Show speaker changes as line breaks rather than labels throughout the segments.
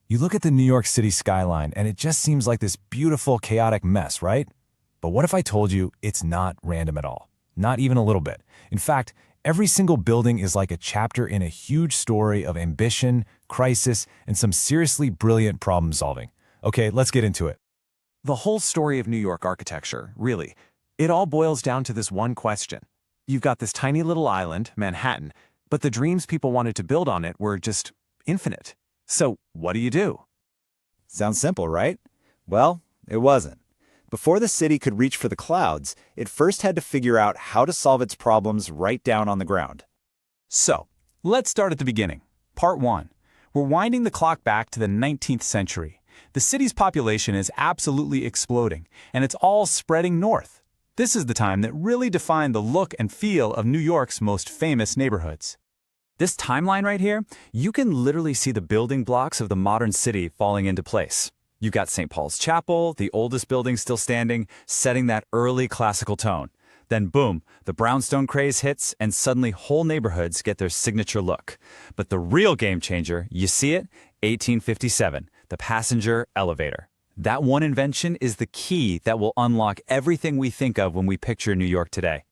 You look at the New York City skyline and it just seems like this beautiful, chaotic mess, right? But what if I told you it's not random at all? Not even a little bit. In fact, every single building is like a chapter in a huge story of ambition, crisis, and some seriously brilliant problem solving. Okay, let's get into it.
The whole story of New York architecture, really, it all boils down to this one question. You've got this tiny little island, Manhattan, but the dreams people wanted to build on it were just infinite. So what do?
Sounds simple, right? Well, it wasn't. Before the city could reach for the clouds, it first had to figure out how to solve its problems right down on the ground.
So, let's start at the beginning. Part 1. We're winding the clock back to the 19th century. The city's population is absolutely exploding, and it's all spreading north. This is the time that really defined the look and feel of New York's most famous neighborhoods. This timeline right here, you can literally see the building blocks of the modern city falling into place. You've got St. Paul's Chapel, the oldest building still standing, setting that early classical tone. Then boom, the brownstone craze hits and suddenly whole neighborhoods get their signature look. But the real game changer, you see it? 1857, the passenger elevator. That one invention is the key that will unlock everything we think of when we picture New York today.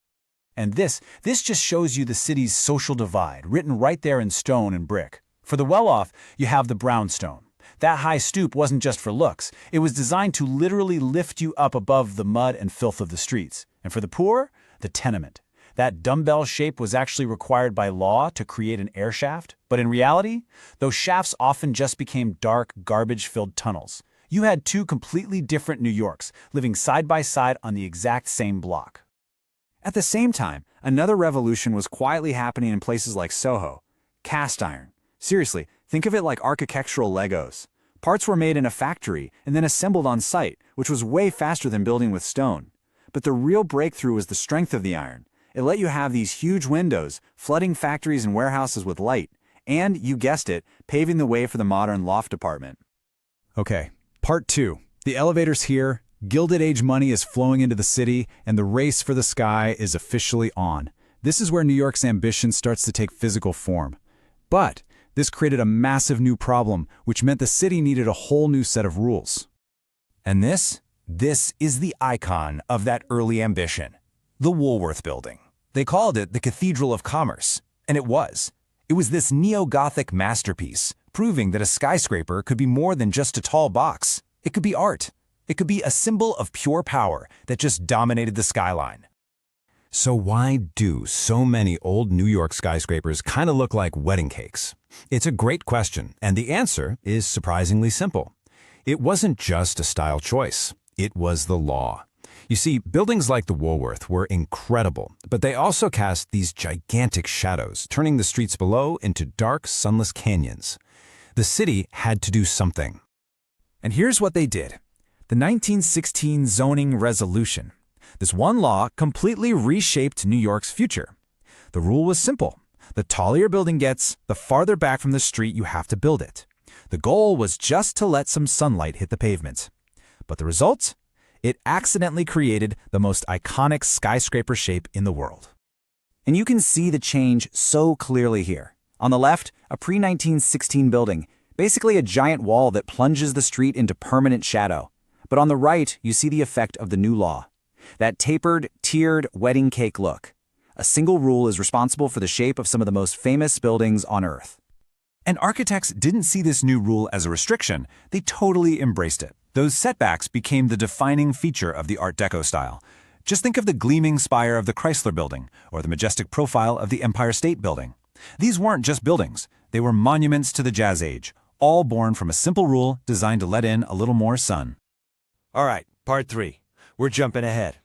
And this just shows you the city's social divide, written right there in stone and brick. For the well-off, you have the brownstone. That high stoop wasn't just for looks. It was designed to literally lift you up above the mud and filth of the streets. And for the poor, the tenement. That dumbbell shape was actually required by law to create an air shaft. But in reality, those shafts often just became dark, garbage-filled tunnels. You had two completely different New Yorks living side by side on the exact same block.
At the same time, another revolution was quietly happening in places like Soho. Cast iron. Seriously, think of it like architectural Legos. Parts were made in a factory and then assembled on site, which was way faster than building with stone. But the real breakthrough was the strength of the iron. It let you have these huge windows, flooding factories and warehouses with light, and, you guessed it, paving the way for the modern loft apartment.
Okay, part 2. The elevator's here, Gilded Age money is flowing into the city, and the race for the sky is officially on. This is where New York's ambition starts to take physical form. But this created a massive new problem, which meant the city needed a whole new set of rules.
And this is the icon of that early ambition, the Woolworth Building. They called it the Cathedral of Commerce, and it was. It was this neo-Gothic masterpiece, proving that a skyscraper could be more than just a tall box. It could be art. It could be a symbol of pure power that just dominated the skyline. So why do so many old New York skyscrapers kind of look like wedding cakes? It's a great question, and the answer is surprisingly simple. It wasn't just a style choice. It was the law. You see, buildings like the Woolworth were incredible, but they also cast these gigantic shadows, turning the streets below into dark, sunless canyons. The city had to do something.
And here's what they did. The 1916 Zoning Resolution. This one law completely reshaped New York's future. The rule was simple. The taller your building gets, the farther back from the street you have to build it. The goal was just to let some sunlight hit the pavement. But the result? It accidentally created the most iconic skyscraper shape in the world.
And you can see the change so clearly here. On the left, a pre-1916 building, basically a giant wall that plunges the street into permanent shadow. But on the right, you see the effect of the new law. That tapered, tiered, wedding cake look. A single rule is responsible for the shape of some of the most famous buildings on Earth.
And architects didn't see this new rule as a restriction. They totally embraced it. Those setbacks became the defining feature of the Art Deco style. Just think of the gleaming spire of the Chrysler Building or the majestic profile of the Empire State Building. These weren't just buildings. They were monuments to the Jazz Age, all born from a simple rule designed to let in a little more sun.
All right, part 3. We're jumping ahead.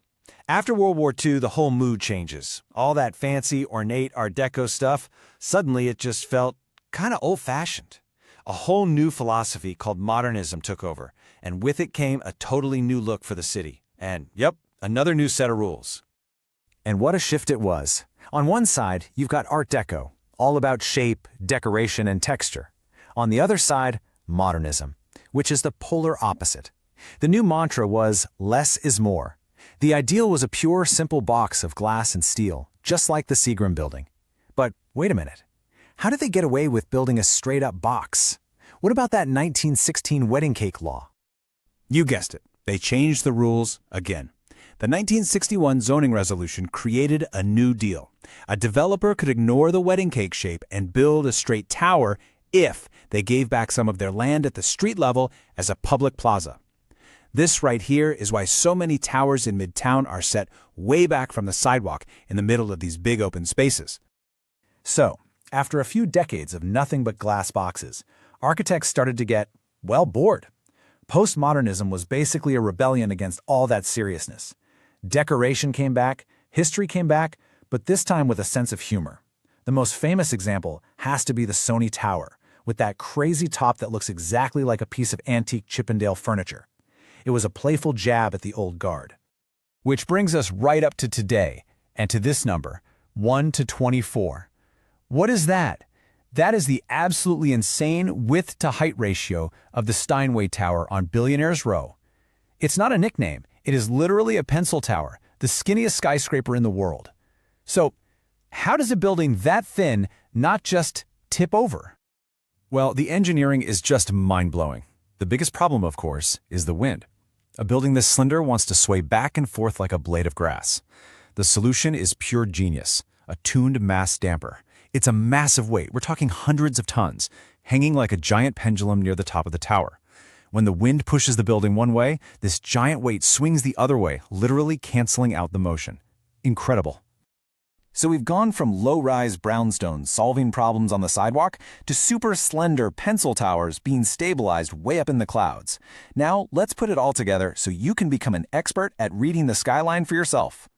After World War II, the whole mood changes. All that fancy, ornate Art Deco stuff, suddenly it just felt kind of old-fashioned. A whole new philosophy called modernism took over, and with it came a totally new look for the city. And, yep, another new set of rules.
And what a shift it was. On one side, you've got Art Deco, all about shape, decoration, and texture. On the other side, modernism, which is the polar opposite. The new mantra was, less is more. The ideal was a pure, simple box of glass and steel, just like the Seagram Building. But wait a minute. How did they get away with building a straight-up box?
What about that 1916 wedding cake law?
You guessed it. They changed the rules again. The 1961 zoning resolution created a new deal. A developer could ignore the wedding cake shape and build a straight tower if they gave back some of their land at the street level as a public plaza. This right here is why so many towers in Midtown are set way back from the sidewalk in the middle of these big open spaces.
So, after a few decades of nothing but glass boxes, architects started to get, well, bored. Postmodernism was basically a rebellion against all that seriousness. Decoration came back, history came back, but this time with a sense of humor. The most famous example has to be the Sony Tower, with that crazy top that looks exactly like a piece of antique Chippendale furniture. It was a playful jab at the old guard. Which brings us right up to today, and to this number, 1 to 24. What is that? That is the absolutely insane width-to-height ratio of the Steinway Tower on Billionaires Row. It's not a nickname. It is literally a pencil tower, the skinniest skyscraper in the world. So, how does a building that thin not just tip over?
Well, the engineering is just mind-blowing. The biggest problem, of course, is the wind. A building this slender wants to sway back and forth like a blade of grass. The solution is pure genius, a tuned mass damper. It's a massive weight, we're talking hundreds of tons, hanging like a giant pendulum near the top of the tower. When the wind pushes the building one way, this giant weight swings the other way, literally canceling out the motion. Incredible. So we've gone from low-rise brownstones solving problems on the sidewalk to super slender pencil towers being stabilized way up in the clouds. Now, let's put it all together so you can become an expert at reading the skyline for yourself.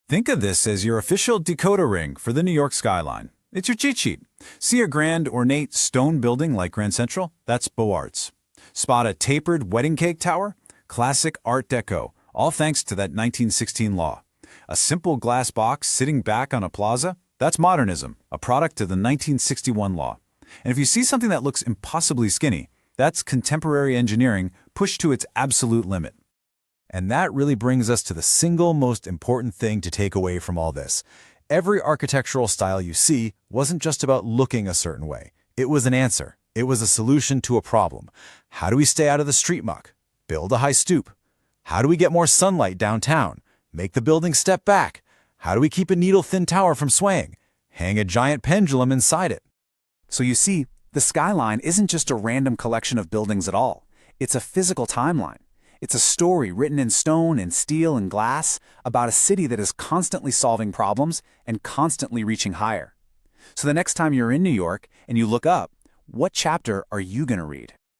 Think of this as your official decoder ring for the New York skyline. It's your cheat sheet. See a grand, ornate stone building like Grand Central? That's Beaux Arts. Spot a tapered wedding cake tower? Classic Art Deco, all thanks to that 1916 law. A simple glass box sitting back on a plaza? That's modernism, a product of the 1961 law. And if you see something that looks impossibly skinny, that's contemporary engineering pushed to its absolute limit. And that really brings us to the single most important thing to take away from all this. Every architectural style you see wasn't just about looking a certain way. It was an answer. It was a solution to a problem. How do we stay out of the street muck? Build a high stoop. How do we get more sunlight downtown? Make the building step back. How do we keep a needle-thin tower from swaying? Hang a giant pendulum inside it.
So you see, the skyline isn't just a random collection of buildings at all. It's a physical timeline. It's a story written in stone and steel and glass about a city that is constantly solving problems and constantly reaching higher. So the next time you're in New York and you look up, what chapter are you going to read?